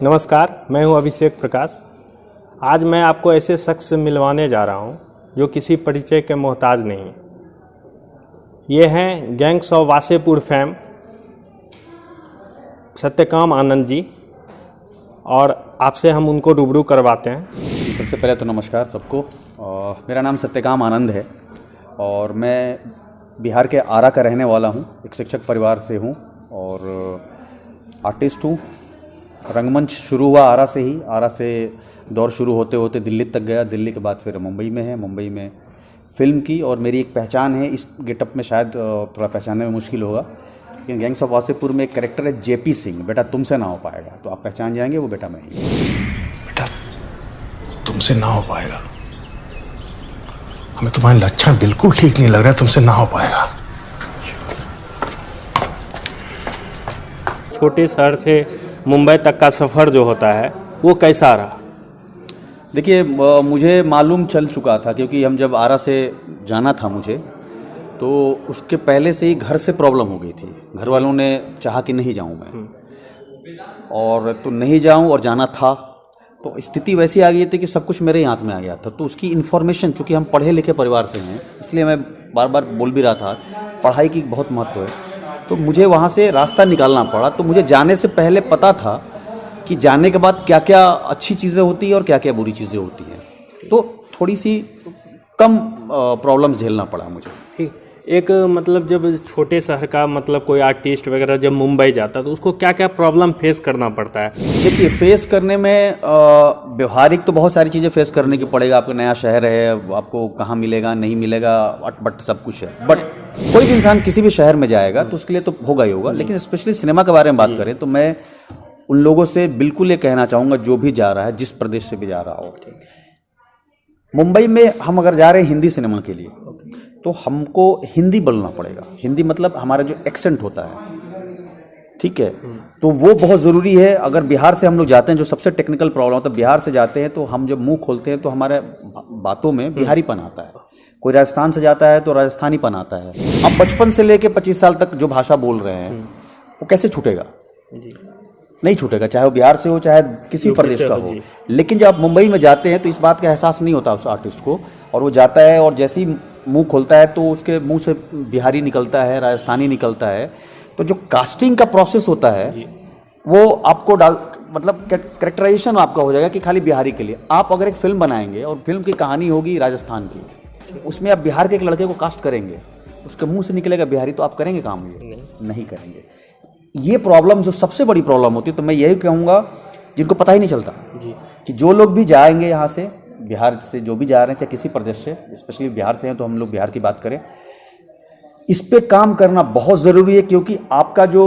नमस्कार, मैं हूं अभिषेक प्रकाश। आज मैं आपको ऐसे शख्स से मिलवाने जा रहा हूं जो किसी परिचय के मोहताज नहीं है। ये हैं gangs of Wasseypur fame Satyakam Anand ji, और आपसे हम उनको रूबरू करवाते हैं। सबसे पहले तो नमस्कार सबको। मेरा नाम सत्यकाम आनंद है और मैं बिहार के आरा का रहने वाला हूँ। एक शिक्षक परिवार से हूँ और आर्टिस्ट हूँ। रंगमंच शुरू हुआ आरा से ही। आरा से दौर शुरू होते होते दिल्ली तक गया। दिल्ली के बाद फिर मुंबई में है। मुंबई में फ़िल्म की और मेरी एक पहचान है। इस गेटअप में शायद थोड़ा पहचानने में मुश्किल होगा, लेकिन गैंग्स ऑफ वासेपुर में एक कैरेक्टर है जेपी सिंह। बेटा तुमसे ना हो पाएगा, तो आप पहचान जाएंगे वो बेटा मैं ही। बेटा तुमसे ना हो पाएगा, हमें तुम्हारे लक्षण बिल्कुल ठीक नहीं लग रहे। तुमसे ना हो पाएगा। छोटे शहर से मुंबई तक का सफ़र जो होता है वो कैसा रहा? देखिए, मुझे मालूम चल चुका था, क्योंकि हम जब आरा से जाना था मुझे, तो उसके पहले से ही घर से प्रॉब्लम हो गई थी। घर वालों ने चाहा कि नहीं जाऊं मैं, और तो नहीं जाऊं और जाना था, तो स्थिति वैसी आ गई थी कि सब कुछ मेरे हाथ में आ गया था। तो उसकी इन्फॉर्मेशन, चूँकि हम पढ़े लिखे परिवार से हैं, इसलिए मैं बार बार बोल भी रहा था पढ़ाई की बहुत महत्व है। तो मुझे वहाँ से रास्ता निकालना पड़ा। तो मुझे जाने से पहले पता था कि जाने के बाद क्या क्या अच्छी चीज़ें होती हैं और क्या क्या बुरी चीज़ें होती हैं। तो थोड़ी सी कम प्रॉब्लम्स झेलना पड़ा मुझे। एक मतलब जब छोटे शहर का मतलब कोई आर्टिस्ट वगैरह जब मुंबई जाता तो उसको क्या क्या प्रॉब्लम फेस करना पड़ता है? देखिए, फेस करने में व्यवहारिक तो बहुत सारी चीज़ें फेस करने की पड़ेगा। आपका नया शहर है, आपको कहाँ मिलेगा नहीं मिलेगा, बट सब कुछ है। बट कोई भी इंसान किसी भी शहर में जाएगा तो उसके लिए तो होगा ही होगा। लेकिन स्पेशली सिनेमा के बारे में बात करें तो मैं उन लोगों से बिल्कुल ये कहना चाहूँगा, जो भी जा रहा है, जिस प्रदेश से भी जा रहा हो, मुंबई में हम अगर जा रहे हैं हिंदी सिनेमा के लिए, तो हमको हिंदी बोलना पड़ेगा। हिंदी मतलब हमारा जो एक्सेंट होता है, ठीक है, तो वो बहुत ज़रूरी है। अगर बिहार से हम लोग जाते हैं, जो सबसे टेक्निकल प्रॉब्लम होता है, बिहार से जाते हैं तो हम जब मुंह खोलते हैं तो हमारे बातों में बिहारीपन आता है। कोई राजस्थान से जाता है तो राजस्थानीपन आता है। अब बचपन से लेके 25 साल तक जो भाषा बोल रहे हैं वो कैसे छूटेगा? नहीं छूटेगा, चाहे वो बिहार से हो चाहे किसी प्रदेश का हो। लेकिन जब आप मुंबई में जाते हैं तो इस बात का एहसास नहीं होता उस आर्टिस्ट को, और वो जाता है और जैसे ही मुंह खोलता है तो उसके मुंह से बिहारी निकलता है, राजस्थानी निकलता है। तो जो कास्टिंग का प्रोसेस होता है वो आपको मतलब कैरेक्टराइजेशन आपका हो जाएगा कि खाली बिहारी के लिए। आप अगर एक फिल्म बनाएंगे और फिल्म की कहानी होगी राजस्थान की, उसमें आप बिहार के एक लड़के को कास्ट करेंगे, उसके मुंह से निकलेगा बिहारी, तो आप करेंगे काम? ये नहीं करेंगे। ये प्रॉब्लम जो सबसे बड़ी प्रॉब्लम होती है, तो मैं यही कहूँगा जिनको पता ही नहीं चलता कि जो लोग भी जाएंगे यहाँ से, बिहार से जो भी जा रहे हैं, चाहे किसी प्रदेश से, स्पेशली बिहार से हैं तो हम लोग बिहार की बात करें, इस पे काम करना बहुत ज़रूरी है। क्योंकि आपका जो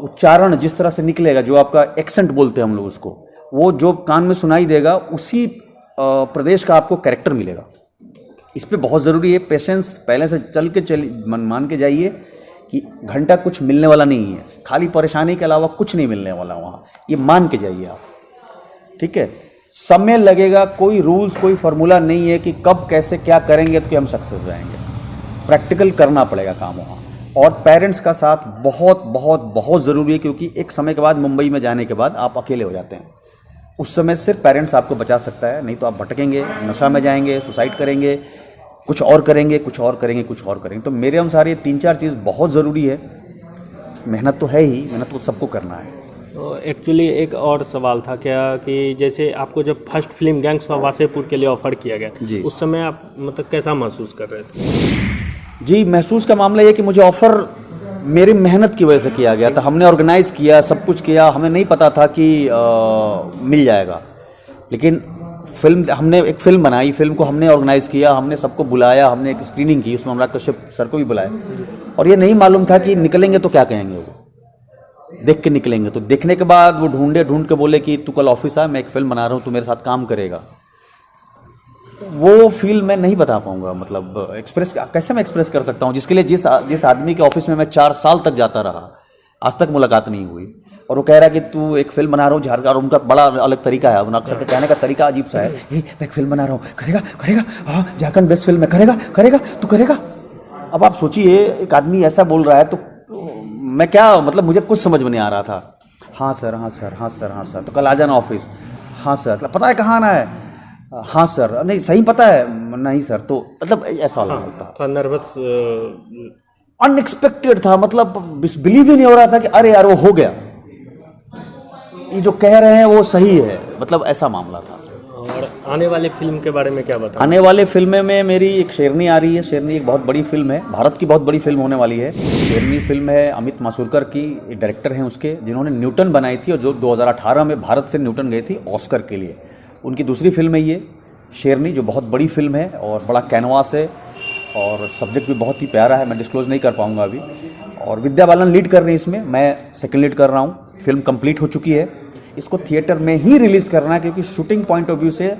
उच्चारण जिस तरह से निकलेगा, जो आपका एक्सेंट बोलते हैं हम लोग उसको, वो जो कान में सुनाई देगा, उसी प्रदेश का आपको कैरेक्टर मिलेगा। इस पे बहुत ज़रूरी है पेशेंस। पहले से मान के जाइए कि घंटा कुछ मिलने वाला नहीं है, खाली परेशानी के अलावा कुछ नहीं मिलने वाला वहाँ, ये मान के जाइए आप, ठीक है। समय लगेगा, कोई रूल्स कोई फार्मूला नहीं है कि कब कैसे क्या करेंगे तो कि हम सक्सेस हो जाएंगे। प्रैक्टिकल करना पड़ेगा काम वहाँ, और पेरेंट्स का साथ बहुत बहुत बहुत ज़रूरी है। क्योंकि एक समय के बाद मुंबई में जाने के बाद आप अकेले हो जाते हैं। उस समय सिर्फ पेरेंट्स आपको बचा सकता है, नहीं तो आप भटकेंगे, नशा में जाएंगे, सुसाइड करेंगे, कुछ और करेंगे, कुछ और करेंगे, कुछ और करेंगे। तो मेरे अनुसार ये 3-4 चीज़ बहुत ज़रूरी है। मेहनत तो है ही, मेहनत तो सबको करना है। तो एक्चुअली एक और सवाल था क्या कि जैसे आपको जब first film gangs of Wasseypur के लिए ऑफ़र किया गया, उस समय आप मतलब कैसा महसूस कर रहे थे? जी, महसूस का मामला ये कि मुझे ऑफ़र मेरी मेहनत की वजह से किया गया था। हमने ऑर्गेनाइज़ किया, सब कुछ किया, हमें नहीं पता था कि मिल जाएगा। लेकिन हमने एक फ़िल्म बनाई, फ़िल्म को हमने ऑर्गेनाइज़ किया, हमने सबको बुलाया, हमने एक स्क्रीनिंग की, उसमें अनुराग कश्यप सर को भी बुलाया। और ये नहीं मालूम था कि निकलेंगे तो क्या कहेंगे, वो देख के निकलेंगे। तो देखने के बाद वो ढूंढ के बोले कि तू कल ऑफिस आ, मैं एक फ़िल्म बना रहा हूँ, तू मेरे साथ काम करेगा। वो फील मैं नहीं बता पाऊँगा, मतलब एक्सप्रेस कैसे मैं एक्सप्रेस कर सकता हूँ, जिसके लिए जिस आदमी के ऑफिस में मैं 4 साल तक जाता रहा, आज तक मुलाकात नहीं हुई, और वो कह रहा है कि तू एक फिल्म बना रहा हूँ झारखंड। और उनका बड़ा अलग तरीका है, अक्सर के कहने का तरीका अजीब सा है। मैं एक फिल्म बना रहा हूँ, करेगा, हाँ झारखंड बेस्ट फिल्म है, करेगा तू करेगा। अब आप सोचिए, एक आदमी ऐसा बोल रहा है तो मैं क्या, मतलब मुझे कुछ समझ में नहीं आ रहा था। हाँ सर, हाँ सर, हाँ सर, हाँ सर, तो कल आ जाना ऑफिस। हाँ सर, पता है कहाँ आना है? हाँ सर, नहीं सही पता है? नहीं सर। तो मतलब ऐसा लगता थोड़ा नर्वस। अनएक्सपेक्टेड था, मतलब बिलीव ही नहीं हो रहा था कि अरे यार वो हो गया, ये जो कह रहे हैं वो सही है, मतलब ऐसा मामला था। और आने वाले फिल्म के बारे में क्या बताएं? आने वाले फिल्म में मेरी एक शेरनी आ रही है। शेरनी एक बहुत बड़ी फिल्म है, भारत की बहुत बड़ी फिल्म होने वाली है। शेरनी फिल्म है अमित मासुरकर की, डायरेक्टर हैं उसके, जिन्होंने न्यूटन बनाई थी और जो 2018 में भारत से न्यूटन गई थी ऑस्कर के लिए। उनकी दूसरी फिल्म है ये शेरनी, जो बहुत बड़ी फिल्म है और बड़ा कैनवास है और सब्जेक्ट भी बहुत ही प्यारा है। मैं डिस्क्लोज नहीं कर पाऊँगा अभी। और विद्या बालन लीड कर रही है इसमें, मैं सेकंड लीड कर रहा हूँ। फिल्म कंप्लीट हो चुकी है, इसको थिएटर में ही रिलीज़ करना है क्योंकि शूटिंग पॉइंट ऑफ व्यू से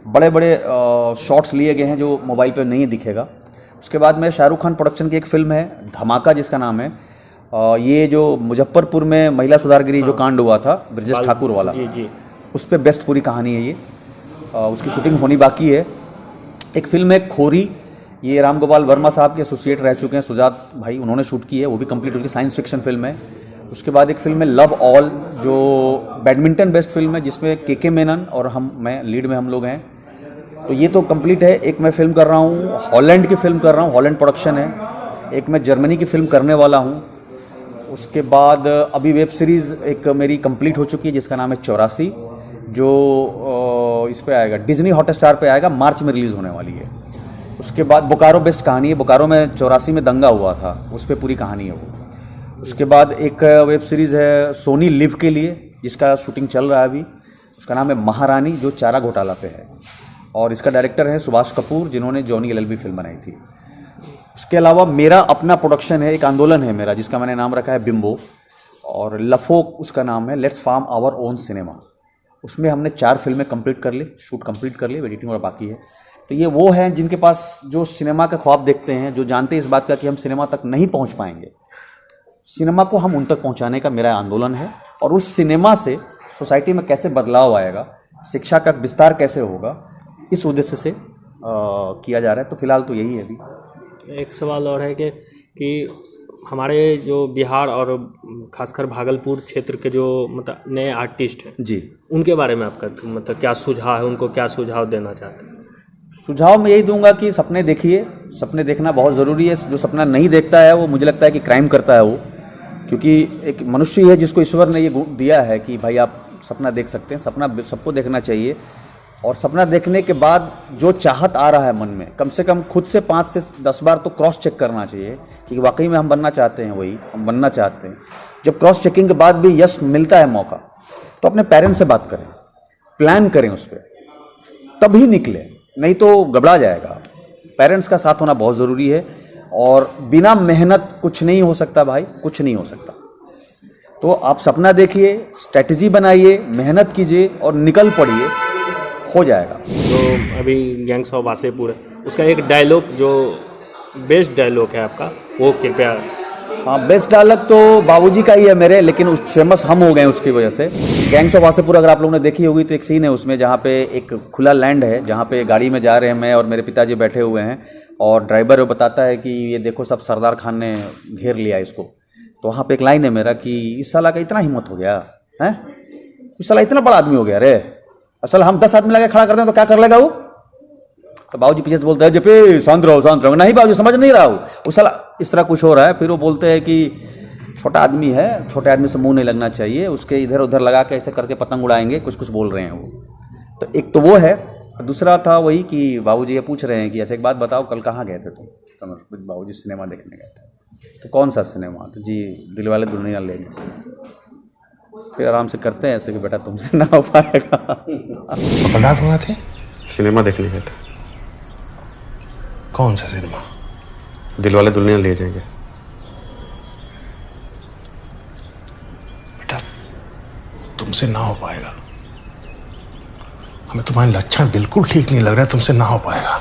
बड़े बड़े शॉट्स लिए गए हैं जो मोबाइल पे नहीं दिखेगा। उसके बाद में शाहरुख खान प्रोडक्शन की एक फिल्म है धमाका जिसका नाम है। ये जो मुजफ्फरपुर में महिला सुधारगृह जो कांड हुआ था ब्रजेश ठाकुर वाला, जी, उस पर बेस्ट पूरी कहानी है ये। उसकी शूटिंग होनी बाकी है। एक फिल्म है खोरी, ये राम गोपाल वर्मा साहब के एसोसिएट रह चुके हैं सुजात भाई, उन्होंने शूट की है, वो भी कंप्लीट हो चुकी, साइंस फिक्शन फिल्म है। उसके बाद एक फिल्म है लव ऑल, जो बैडमिंटन बेस्ड फिल्म है जिसमें के मेनन और मैं लीड में हम लोग हैं। तो ये तो कंप्लीट है। एक मैं फिल्म कर रहा हूँ हॉलैंड की फिल्म कर रहा हूँ, हॉलैंड प्रोडक्शन है। एक मैं जर्मनी की फिल्म करने वाला हूँ। उसके बाद अभी वेब सीरीज़ एक मेरी कंप्लीट हो चुकी है जिसका नाम है 84, जो इस पे आएगा, डिज्नी हॉटस्टार पे आएगा, मार्च में रिलीज़ होने वाली है। उसके बाद बोकारो बेस्ड कहानी है, बोकारो में 84 में दंगा हुआ था, उस पर पूरी कहानी है वो। उसके बाद एक वेब सीरीज़ है सोनी लिव के लिए जिसका शूटिंग चल रहा है अभी, उसका नाम है महारानी, जो चारा घोटाला पे है और इसका डायरेक्टर है सुभाष कपूर जिन्होंने जॉनी LLB फिल्म बनाई थी। उसके अलावा मेरा अपना प्रोडक्शन है, एक आंदोलन है मेरा जिसका मैंने नाम रखा है बिम्बो, और लफोक उसका नाम है, let's form our own cinema. उसमें हमने 4 फिल्में कंप्लीट कर ली, शूट कंप्लीट कर ली, एडिटिंग और बाकी है। तो ये वो हैं जिनके पास जो सिनेमा का ख्वाब देखते हैं, जो जानते हैं इस बात का कि हम सिनेमा तक नहीं पहुँच पाएंगे, सिनेमा को हम उन तक पहुंचाने का मेरा आंदोलन है। और उस सिनेमा से सोसाइटी में कैसे बदलाव आएगा, शिक्षा का विस्तार कैसे होगा, इस उद्देश्य से किया जा रहा है। तो फिलहाल तो यही है अभी। एक सवाल और है कि हमारे जो बिहार और खासकर भागलपुर क्षेत्र के जो मतलब नए आर्टिस्ट हैं जी, उनके बारे में आपका मतलब क्या सुझाव है, उनको क्या सुझाव देना चाहते हैं? सुझाव मैं यही दूंगा कि सपने देखिए, सपने देखना बहुत ज़रूरी है। जो सपना नहीं देखता है वो मुझे लगता है कि क्राइम करता है वो, क्योंकि एक मनुष्य है जिसको ईश्वर ने ये गुण दिया है कि भाई आप सपना देख सकते हैं। सपना सबको देखना चाहिए और सपना देखने के बाद जो चाहत आ रहा है मन में, कम से कम खुद से 5 से 10 बार तो क्रॉस चेक करना चाहिए कि वाकई में हम बनना चाहते हैं, वही हम बनना चाहते हैं। जब क्रॉस चेकिंग के बाद भी यस मिलता है मौका, तो अपने पेरेंट्स से बात करें, प्लान करें उस पर, तभी निकले, नहीं तो गड़बड़ा जाएगा। पेरेंट्स का साथ होना बहुत ज़रूरी है और बिना मेहनत कुछ नहीं हो सकता भाई, कुछ नहीं हो सकता। तो आप सपना देखिए, स्ट्रैटेजी बनाइए, मेहनत कीजिए और निकल पड़िए, हो जाएगा। तो अभी गैंग्स ऑफ वासेपुर है, उसका एक डायलॉग जो बेस्ट डायलॉग है आपका, वो कृपया। हाँ, बेस्ट डायलॉग तो बाबूजी का ही है मेरे, लेकिन उस फेमस हम हो गए उसकी वजह से। गैंग्स ऑफ वासेपुर अगर आप लोगों ने देखी होगी तो एक सीन है उसमें जहाँ पे एक खुला लैंड है, जहाँ पे गाड़ी में जा रहे हैं, मैं और मेरे पिताजी बैठे हुए हैं और ड्राइवर बताता है कि ये देखो सब सरदार खान ने घेर लिया इसको। तो वहाँ पे एक लाइन है मेरा कि इस साला का इतना हिम्मत हो गया है, इस साला इतना बड़ा आदमी हो गया रे, असल हम 10 आदमी लगा खड़ा करते हैं तो क्या कर लेगा वो। तो बाबूजी पीछे से बोलते हैं जेपी शांत रहो शांत रहो। नहीं बाबूजी समझ नहीं रहा हूँ, उस साला इस तरह कुछ हो रहा है। फिर वो बोलते हैं कि छोटा आदमी है, छोटे आदमी से मुंह नहीं लगना चाहिए, उसके इधर उधर लगा के ऐसे करके पतंग उड़ाएंगे, कुछ कुछ बोल रहे हैं वो। तो एक तो वो है, दूसरा था वही कि बाबूजी ये पूछ रहे हैं कि ऐसे एक बात बताओ, कल कहाँ गए थे तुम? तो बाबूजी सिनेमा देखने गए थे। तो कौन सा सिनेमा? तो जी दिलवाले दुल्हनिया ले गए। फिर आराम से करते हैं ऐसे कि बेटा तुमसे ना हो पाएगा। कल रात वहाँ थे, सिनेमा देखने गए थे। कौन सा सिनेमा? दिलवाले दुल्हनिया ले जाएंगे। बेटा तुमसे ना हो पाएगा, हमें तुम्हारे लक्षण बिल्कुल ठीक नहीं लग रहा है, तुमसे ना हो पाएगा।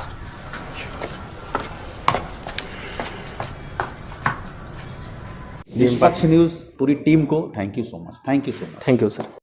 निष्पक्ष न्यूज़ पूरी टीम को thank you so much, thank you so much. Thank you sir.